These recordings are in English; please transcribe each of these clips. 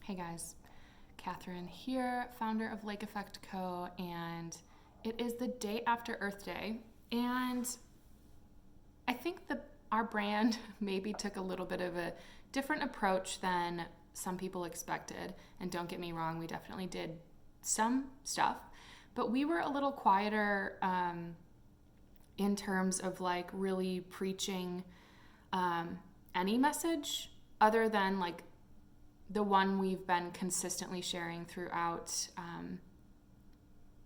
Hey guys, Katherine here, founder of Lake Effect Co., and it is the day after Earth Day, and I think our brand maybe took a little bit of a different approach than some people expected. And don't get me wrong, we definitely did some stuff, but we were a little quieter in terms of like really preaching any message other than like the one we've been consistently sharing throughout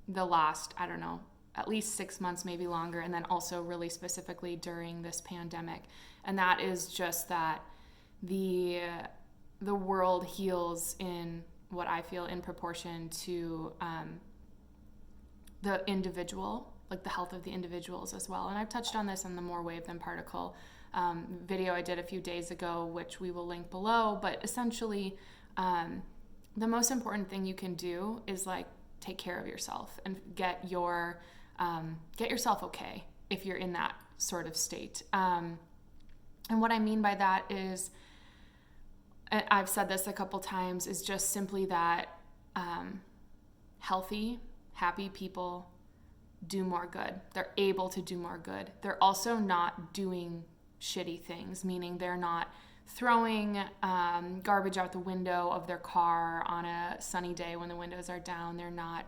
the last, I don't know, at least 6 months, maybe longer, and then also really specifically during this pandemic. And that is just that the world heals in what I feel in proportion to the individual, like the health of the individuals as well. And I've touched on this in the More Wave Than Particle video I did a few days ago, which we will link below. But essentially, the most important thing you can do is like take care of yourself and get yourself okay if you're in that sort of state. And what I mean by that is, I've said this a couple times, is just simply that healthy, happy people do more good. They're able to do more good. They're also not doing shitty things, meaning they're not throwing garbage out the window of their car on a sunny day when the windows are down. They're not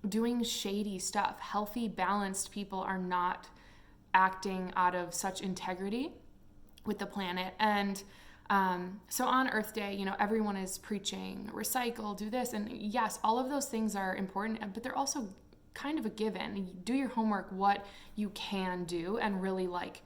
doing shady stuff. Healthy, balanced people are not acting out of such integrity with the planet. And so on Earth Day, everyone is preaching, recycle, do this. And yes, all of those things are important, but they're also kind of a given. Do your homework, what you can do, and really like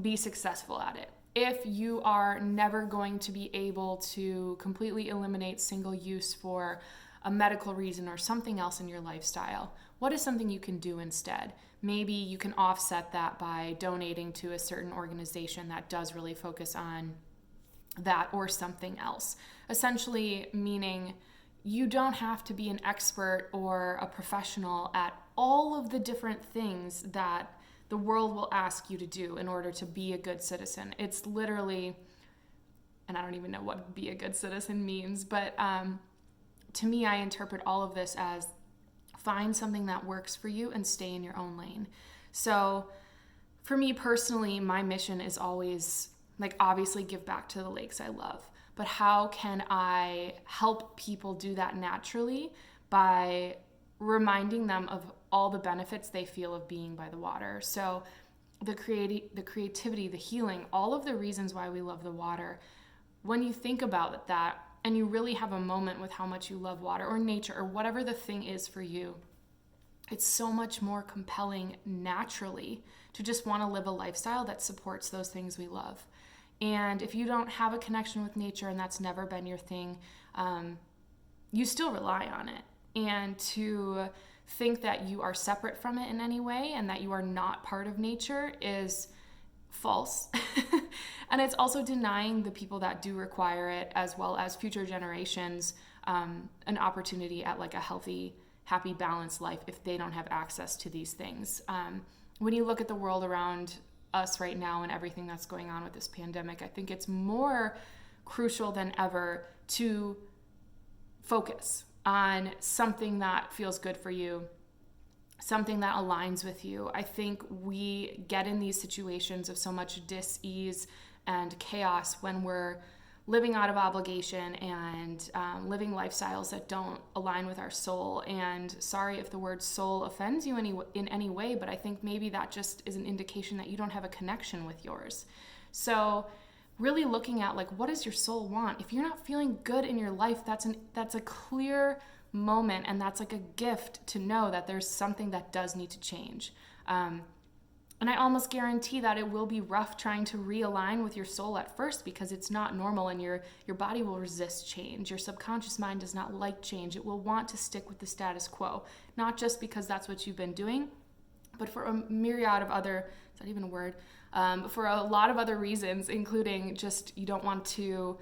be successful at it. If you are never going to be able to completely eliminate single use for a medical reason or something else in your lifestyle, what is something you can do instead? Maybe you can offset that by donating to a certain organization that does really focus on that or something else. Essentially meaning you don't have to be an expert or a professional at all of the different things that the world will ask you to do in order to be a good citizen. It's literally, and I don't even know what be a good citizen means, but to me, I interpret all of this as find something that works for you and stay in your own lane. So for me personally, my mission is always like obviously give back to the lakes I love, but how can I help people do that naturally by reminding them of all the benefits they feel of being by the water. So the creativity, the healing, all of the reasons why we love the water. When you think about that and you really have a moment with how much you love water or nature or whatever the thing is for you, it's so much more compelling naturally to just want to live a lifestyle that supports those things we love. And if you don't have a connection with nature and that's never been your thing, you still rely on it. And to think that you are separate from it in any way and that you are not part of nature is false. And it's also denying the people that do require it, as well as future generations, an opportunity at like a healthy, happy, balanced life if they don't have access to these things. When you look at the world around us right now and everything that's going on with this pandemic, I think it's more crucial than ever to focus on something that feels good for you, something that aligns with you. I think we get in these situations of so much dis-ease and chaos when we're living out of obligation and living lifestyles that don't align with our soul. And sorry if the word soul offends you in any way, but I think maybe that just is an indication that you don't have a connection with yours. So really looking at like, what does your soul want? If you're not feeling good in your life, that's a clear moment, and that's like a gift to know that there's something that does need to change. And I almost guarantee that it will be rough trying to realign with your soul at first because it's not normal, and your body will resist change. Your subconscious mind does not like change. It will want to stick with the status quo, not just because that's what you've been doing, but for a myriad of other, is that even a word? For a lot of other reasons, including just you don't want to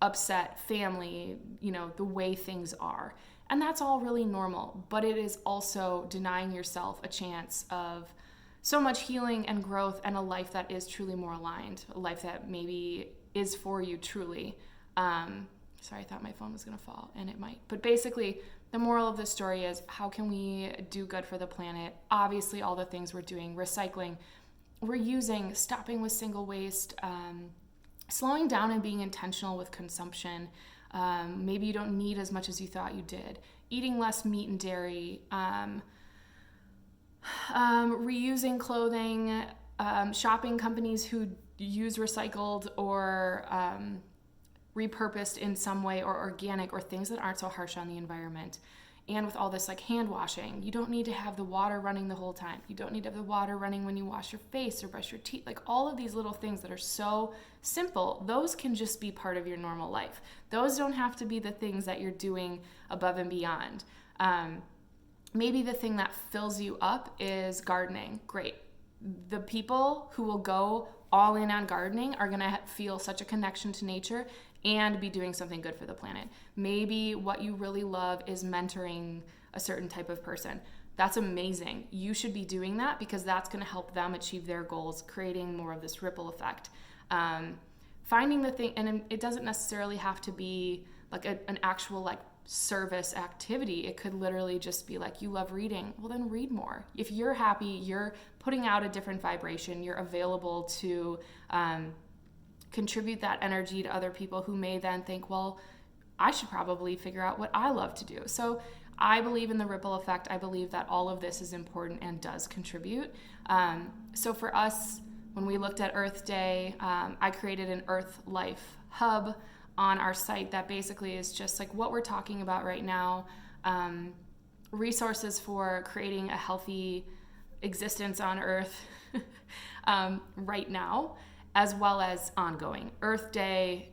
upset family, the way things are. And that's all really normal, but it is also denying yourself a chance of so much healing and growth and a life that is truly more aligned, a life that maybe is for you truly. Sorry, I thought my phone was going to fall, and it might. But basically, the moral of the story is, how can we do good for the planet? Obviously, all the things we're doing, recycling, reusing, stopping with single waste, slowing down and being intentional with consumption. Maybe you don't need as much as you thought you did. Eating less meat and dairy, reusing clothing, shopping companies who use recycled or repurposed in some way, or organic, or things that aren't so harsh on the environment. And with all this like hand washing, you don't need to have the water running the whole time. You don't need to have the water running when you wash your face or brush your teeth. Like all of these little things that are so simple, those can just be part of your normal life. Those don't have to be the things that you're doing above and beyond. Maybe the thing that fills you up is gardening. Great. The people who will go all in on gardening are going to feel such a connection to nature and be doing something good for the planet. Maybe what you really love is mentoring a certain type of person. That's amazing. You should be doing that because that's going to help them achieve their goals, creating more of this ripple effect. Finding the thing, and it doesn't necessarily have to be like an actual like service activity. It could literally just be like, you love reading, well then read more. If you're happy, you're putting out a different vibration, you're available to contribute that energy to other people who may then think, well, I should probably figure out what I love to do. So I believe in the ripple effect. I believe that all of this is important and does contribute. So for us, when we looked at Earth Day, I created an Earth Life hub on our site that basically is just like what we're talking about right now, resources for creating a healthy existence on Earth right now, as well as ongoing. Earth Day,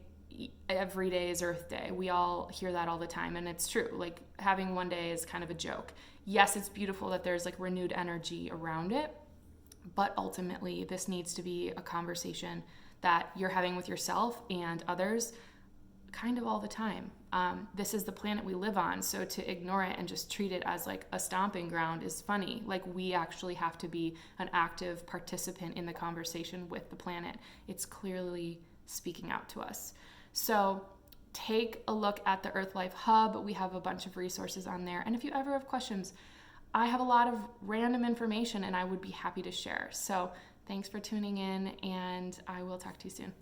every day is Earth Day. We all hear that all the time, and it's true. Like having one day is kind of a joke. Yes, it's beautiful that there's like renewed energy around it, but ultimately this needs to be a conversation that you're having with yourself and others kind of all the time. This is the planet we live on, so to ignore it and just treat it as like a stomping ground is funny. Like we actually have to be an active participant in the conversation with the planet. It's clearly speaking out to us. So take a look at the Earth Life Hub. We have a bunch of resources on there. And if you ever have questions, I have a lot of random information and I would be happy to share. So thanks for tuning in, and I will talk to you soon.